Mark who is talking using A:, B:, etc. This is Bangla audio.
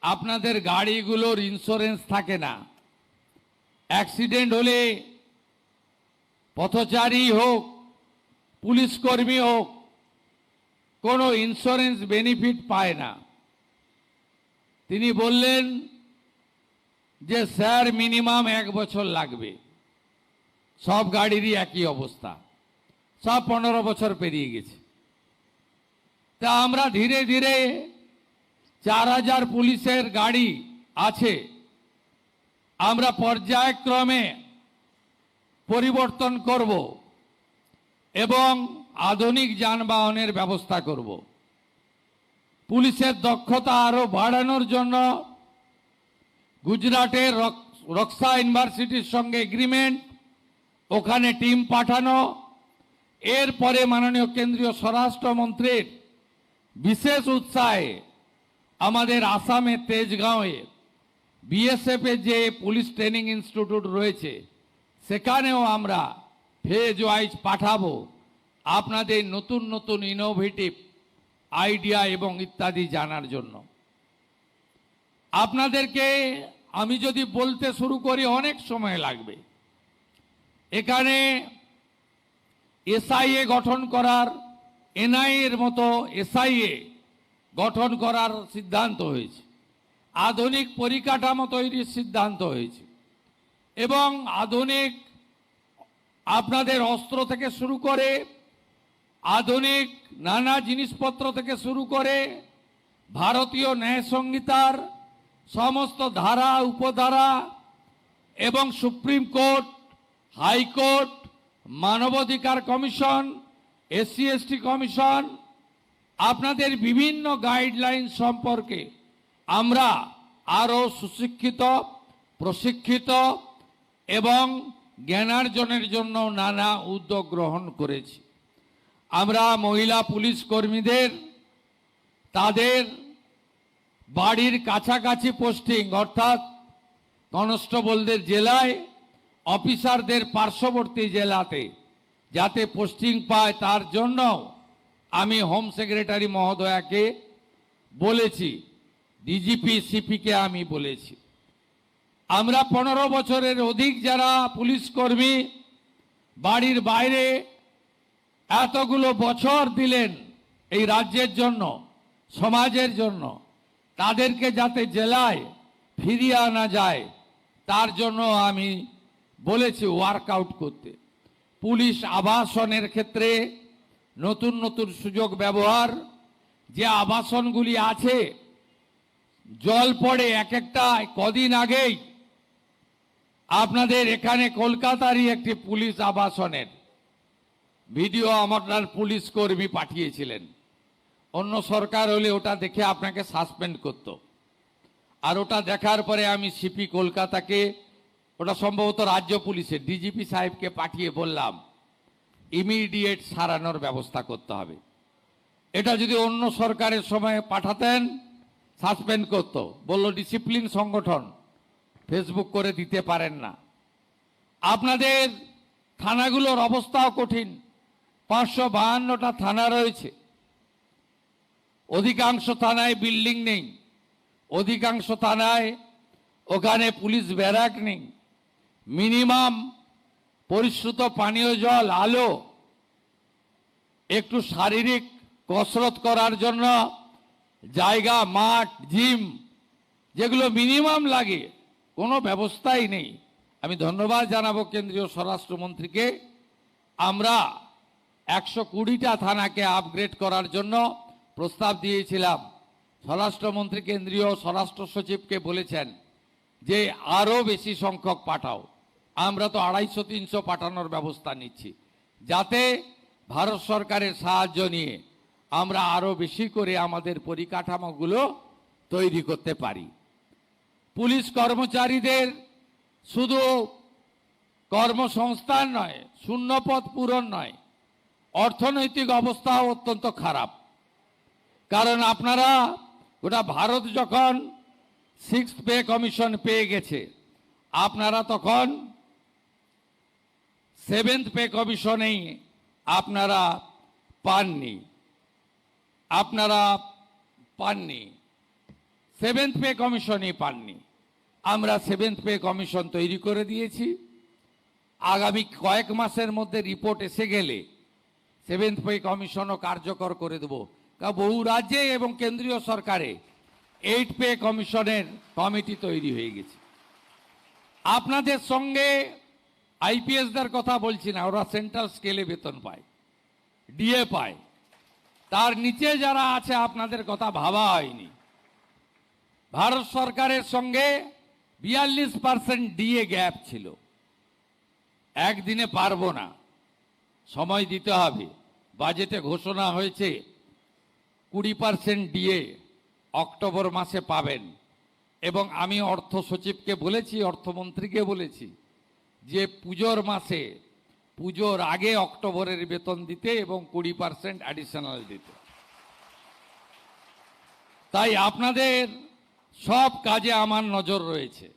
A: আপনাদের গাড়িগুলোর ইন্স্যুরেন্স থাকে না। অ্যাক্সিডেন্ট হলে পথচারী হোক, পুলিশ কর্মী হোক, কোনো ইন্স্যুরেন্স বেনিফিট পায় না। তিনি বললেন যে স্যার মিনিমাম 1 বছর লাগবে। সব গাড়িরই একই অবস্থা, সব 15 বছর পেরিয়ে গেছে। তা আমরা ধীরে ধীরে 4000 পুলিশের গাড়ি আছে, আমরা পর্যায়ক্রমে পরিবর্তন করব এবং আধুনিক যানবাহনের ব্যবস্থা করব। পুলিশের দক্ষতা আরো বাড়ানোর জন্য গুজরাটের রক্সা ইউনিভার্সিটির সঙ্গে এগ্রিমেন্ট, ওখানে টিম পাঠানো। এরপরে মাননীয় কেন্দ্রীয় স্বরাষ্ট্রমন্ত্রীর বিশেষ উৎসাহে আমাদের আসামে তেজগাঁওয়ে বিএসএফ এর যে পুলিশ ট্রেনিং ইনস্টিটিউট রয়েছে, সেখানেও আমরা ফেজ ওয়াইজ পাঠাবো আপনাদের নতুন নতুন ইনোভেটিভ আইডিয়া এবং ইত্যাদি জানার জন্য। আপনাদেরকে আমি যদি বলতে শুরু করি অনেক সময় লাগবে। এখানে এসআইএ গঠন করার, এনআইএ এর মতো এসআইএ গঠন করার সিদ্ধান্ত হয়েছে, আধুনিক পরিকাঠামো তৈরির সিদ্ধান্ত হয়েছে এবং আধুনিক আপনাদের অস্ত্র থেকে শুরু করে আধুনিক নানা জিনিসপত্র থেকে শুরু করে ভারতীয় ন্যায় সংহিতার সমস্ত ধারা, উপধারা এবং সুপ্রিম কোর্ট, হাইকোর্ট, মানবাধিকার কমিশন, এসসি এসটি কমিশন, আপনাদের বিভিন্ন গাইডলাইন সম্পর্কে আমরা আরও সুশিক্ষিত, প্রশিক্ষিত এবং জ্ঞানার্জনের জন্য নানা উদ্যোগ গ্রহণ করেছি। আমরা মহিলা পুলিশ কর্মীদের তাদের বাড়ির কাছাকাছি পোস্টিং, অর্থাৎ কনস্টেবলদের জেলায়, অফিসারদের পার্শ্ববর্তী জেলাতে যাতে পোস্টিং পায় তার জন্য আমি হোম সেক্রেটারি মহোদয়াকে বলেছি, ডিজিপি সিপিকে আমি বলেছি। আমরা 15 বছরের অধিক যারা পুলিশ কর্মী বাড়ির বাইরে এতগুলো বছর দিলেন এই রাজ্যের জন্য, সমাজের জন্য, তাদেরকে যাতে জেলায় ফিরিয়ে আনা যায় তার জন্য আমি বলেছি ওয়ার্কআউট করতে। পুলিশ আবাসনের ক্ষেত্রে নতুন নতুন সুযোগ ব্যবহার, যে আবাসনগুলি আছে জল পড়ে এক একটা। কদিন আগেই আপনাদের এখানে কলকাতারই একটি পুলিশ আবাসনের ভিডিও আমার পুলিশ কর্মী পাঠিয়েছিলেন। অন্য সরকার হলে ওটা দেখে আপনাকে সাসপেন্ড করত, আর ওটা দেখার পরে আমি সিপি কলকাতাকে, ওটা সম্ভবত রাজ্য পুলিশের ডিজিপি সাহেবকে পাঠিয়ে বললাম ইমিডিয়েট সারানোর ব্যবস্থা করতে হবে। এটা যদি অন্য সরকারের সময় পাঠাতেন সাসপেন্ড করত, বলল ডিসিপ্লিন সংগঠন, ফেসবুক করে দিতে পারেন না। আপনাদের থানাগুলোর অবস্থাও কঠিন। 552টা থানা রয়েছে, অধিকাংশ থানায় বিল্ডিং নেই, অধিকাংশ থানায় ওখানে পুলিশ ব্যারাক নেই, মিনিমাম পরিশ্রুত পানীয় জল, আলো, একটু শারীরিক কসরত করার জন্য জায়গা, মাঠ, জিম, যেগুলো মিনিমাম লাগে, কোনো ব্যবস্থাই নেই। আমি ধন্যবাদ জানাবো কেন্দ্রীয় স্বরাষ্ট্রমন্ত্রীকে। আমরা 120টা থানাকে আপগ্রেড করার জন্য প্রস্তাব দিয়েছিলাম। স্বরাষ্ট্রমন্ত্রী কেন্দ্রীয় স্বরাষ্ট্র সচিবকে বলেছেন যে আরও বেশি সংখ্যক পাঠাও। আমরা তো 250-300 পাঠানোর ব্যবস্থা নিচ্ছি, যাতে ভারত সরকারের সাহায্য নিয়ে আমরা আরও বেশি করে আমাদের পরিকাঠামোগুলো তৈরি করতে পারি। পুলিশ কর্মচারীদের শুধু কর্মসংস্থান নয়, শূন্যপদ পূরণ নয়, অর্থনৈতিক অবস্থাও অত্যন্ত খারাপ। কারণ আপনারা গোটা ভারত যখন 6th পে কমিশন পেয়ে গেছে, আপনারা তখন 7th পে কমিশনেই আপনারা পাননি। সেভেন্থ পে কমিশনই পাননি। আমরা সেভেন্থ পে কমিশন তৈরি করে দিয়েছি। আগামী কয়েক মাসের মধ্যে রিপোর্ট এসে গেলে সেভেন্থ পে কমিশনও কার্যকর করে দেব। কারণ বহু রাজ্যে এবং কেন্দ্রীয় সরকারে এইট পে কমিশনের কমিটি তৈরি হয়ে গেছে। আপনাদের সঙ্গে আইপিএসদের কথা বলছি না, ওরা সেন্ট্রাল স্কেলে বেতন পায়, ডিএ পায়। তার নিচে যারা আছে আপনাদের কথা ভাবা হয়নি। ভারত সরকারের সঙ্গে 42% ডিএ গ্যাপ ছিল। একদিনে পারবো না, সময় দিতে হবে। বাজেটে ঘোষণা হয়েছে 20% ডিএ অক্টোবর মাসে পাবেন। এবং আমি অর্থ সচিবকে বলেছি, অর্থমন্ত্রীকে বলেছি যে পুজোর মাসে, পুজোর আগে অক্টোবরের বেতন দিতে এবং 20% অ্যাডিশনাল দিতে। তাই আপনাদের সব কাজে আমার নজর রয়েছে।